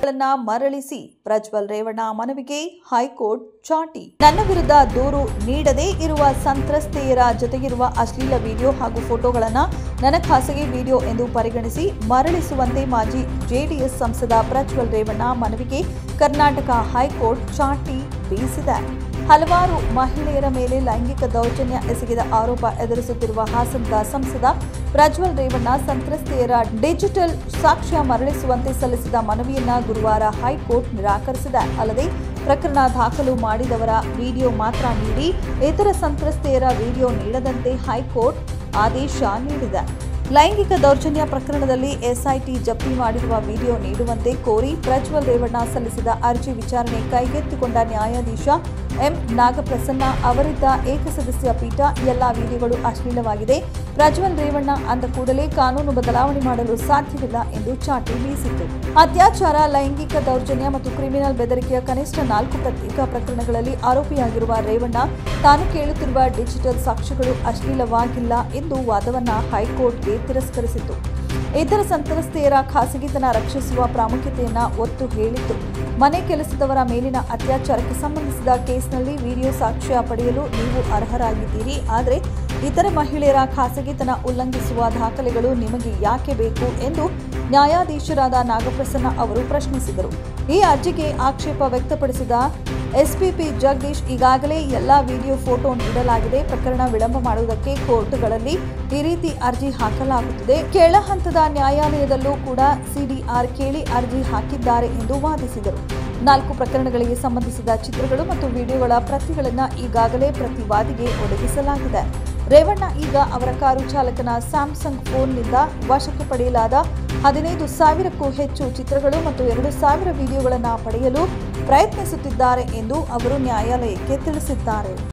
ವಿಡಿಯೋಗಳನ್ನ ಮರಳಿಸಿ ಪ್ರಜ್ವಲ್ ರೇವಣ್ಣ ಮನವಿಗೆ ಹೈಕೋರ್ಟ್ ಚಾಟಿ. ನನ್ನ ವಿರುದ್ಧ ದೂರು ನೀಡದೇ ಇರುವ ಸಂತ್ರಸ್ತೆಯರ ಜೊತೆಗಿರುವ ಅಶ್ಲೀಲ ವಿಡಿಯೋ ಹಾಗೂ ಫೋಟೋಗಳನ್ನು ನನ್ನ ಖಾಸಗಿ ವಿಡಿಯೋ ಎಂದು ಪರಿಗಣಿಸಿ ಮರಳಿಸುವಂತೆ ಮಾಜಿ ಜೆಡಿಎಸ್ ಸಂಸದ ಪ್ರಜ್ವಲ್ ರೇವಣ್ಣ ಮನವಿಗೆ ಕರ್ನಾಟಕ ಹೈಕೋರ್ಟ್ ಚಾಟಿ ಬೀಸಿದೆ. ಹಲವಾರು ಮಹಿಳೆಯರ ಮೇಲೆ ಲೈಂಗಿಕ ದೌರ್ಜನ್ಯ ಎಸಗಿದ ಆರೋಪ ಎದುರಿಸುತ್ತಿರುವ ಹಾಸನದ ಸಂಸದ ಪ್ರಜ್ವಲ್ ರೇವಣ್ಣ ಸಂತ್ರಸ್ತೆಯರ ಡಿಜಿಟಲ್ ಸಾಕ್ಷ್ಯ ಮರಳಿಸುವಂತೆ ಸಲ್ಲಿಸಿದ ಮನವಿಯನ್ನ ಗುರುವಾರ ಹೈಕೋರ್ಟ್ ನಿರಾಕರಿಸಿದೆ. ಅಲ್ಲದೆ ಪ್ರಕರಣ ದಾಖಲು ಮಾಡಿದವರ ವಿಡಿಯೋ ಮಾತ್ರ ನೀಡಿ ಇತರ ಸಂತ್ರಸ್ತೆಯರ ವಿಡಿಯೋ ನೀಡದಂತೆ ಹೈಕೋರ್ಟ್ ಆದೇಶ ನೀಡಿದೆ. ಲೈಂಗಿಕ ದೌರ್ಜನ್ಯ ಪ್ರಕರಣದಲ್ಲಿ ಎಸ್ಐಟಿ ಜಪ್ತಿ ಮಾಡಿರುವ ವಿಡಿಯೋ ನೀಡುವಂತೆ ಕೋರಿ ಪ್ರಜ್ವಲ್ ರೇವಣ್ಣ ಸಲ್ಲಿಸಿದ ಅರ್ಜಿ ವಿಚಾರಣೆ ಕೈಗೆತ್ತಿಕೊಂಡ ನ್ಯಾಯಾಧೀಶ ಎಂ ನಾಗಪ್ರಸನ್ನ ಅವರಿದ್ದ ಏಕಸದಸ್ಯ ಪೀಠ ಎಲ್ಲಾ ವಿಡಿಯೋಗಳು ಅಶ್ಲೀಲವಾಗಿದೆ, ಪ್ರಜ್ವಲ್ ರೇವಣ್ಣ ಅಂದ ಕೂಡಲೇ ಕಾನೂನು ಬದಲಾವಣೆ ಮಾಡಲು ಸಾಧ್ಯವಿಲ್ಲ ಎಂದು ಚಾಟಿ ಬೀಸಿತು. ಅತ್ಯಾಚಾರ, ಲೈಂಗಿಕ ದೌರ್ಜನ್ಯ ಮತ್ತು ಕ್ರಿಮಿನಲ್ ಬೆದರಿಕೆಯ ಕನಿಷ್ಠ 4 ಪ್ರತ್ಯೇಕ ಪ್ರಕರಣಗಳಲ್ಲಿ ಆರೋಪಿಯಾಗಿರುವ ರೇವಣ್ಣ ತಾನು ಕೇಳುತ್ತಿರುವ ಡಿಜಿಟಲ್ ಸಾಕ್ಷ್ಯಗಳು ಅಶ್ಲೀಲವಾಗಿಲ್ಲ ಎಂದು ವಾದವನ್ನ ಹೈಕೋರ್ಟ್ಗೆ ತಿರಸ್ಕರಿಸಿತು. ಇತರ ಸಂತ್ರಸ್ತೆಯರ ಖಾಸಗಿತನ ರಕ್ಷಿಸುವ ಪ್ರಾಮುಖ್ಯತೆಯನ್ನ ಒತ್ತು ಹೇಳಿತ್ತು. ಮನೆ ಕೆಲಸದವರ ಮೇಲಿನ ಅತ್ಯಾಚಾರಕ್ಕೆ ಸಂಬಂಧಿಸಿದ ಕೇಸ್ನಲ್ಲಿ ವಿಡಿಯೋ ಸಾಕ್ಷ್ಯ ಪಡೆಯಲು ನೀವು ಅರ್ಹರಾಗಿದ್ದೀರಿ, ಆದರೆ ಇತರ ಮಹಿಳೆಯರ ಖಾಸಗಿತನ ಉಲ್ಲಂಘಿಸುವ ದಾಖಲೆಗಳು ನಿಮಗೆ ಯಾಕೆ ಬೇಕು ಎಂದು ನ್ಯಾಯಾಧೀಶರಾದ ನಾಗಪ್ರಸನ್ನ ಅವರು ಪ್ರಶ್ನಿಸಿದರು. ಈ ಅರ್ಜಿಗೆ ಆಕ್ಷೇಪ ವ್ಯಕ್ತಪಡಿಸಿದ ಎಸ್ಪಿಪಿ ಜಗದೀಶ್, ಈಗಾಗಲೇ ಎಲ್ಲಾ ವಿಡಿಯೋ ಫೋಟೋ ನೀಡಲಾಗಿದೆ, ಪ್ರಕರಣ ವಿಳಂಬ ಮಾಡುವುದಕ್ಕೆ ಕೋರ್ಟ್ಗಳಲ್ಲಿ ಈ ರೀತಿ ಅರ್ಜಿ ಹಾಕಲಾಗುತ್ತಿದೆ, ಕೆಳ ಹಂತದ ನ್ಯಾಯಾಲಯದಲ್ಲೂ ಕೂಡ ಸಿಡಿಆರ್ ಕೇಳಿ ಅರ್ಜಿ ಹಾಕಿದ್ದಾರೆ ಎಂದು ವಾದಿಸಿದರು. 4 ಪ್ರಕರಣಗಳಿಗೆ ಸಂಬಂಧಿಸಿದ ಚಿತ್ರಗಳು ಮತ್ತು ವಿಡಿಯೋಗಳ ಪ್ರತಿಗಳನ್ನು ಈಗಾಗಲೇ ಪ್ರತಿವಾದಿಗೆ ಒದಗಿಸಲಾಗಿದೆ. ರೇವಣ್ಣ ಈಗ ಅವರ ಕಾರು ಚಾಲಕನ ಸ್ಯಾಮ್ಸಂಗ್ ಫೋನ್ನಿಂದ ವಶಕ್ಕೆ ಪಡೆಯಲಾದ 15,000ಕ್ಕೂ ಹೆಚ್ಚು ಚಿತ್ರಗಳು ಮತ್ತು 2,000 ವಿಡಿಯೋಗಳನ್ನು ಪಡೆಯಲು ಪ್ರಯತ್ನಿಸುತ್ತಿದ್ದಾರೆ ಎಂದು ಅವರು ನ್ಯಾಯಾಲಯಕ್ಕೆ ತಿಳಿಸಿದ್ದಾರೆ.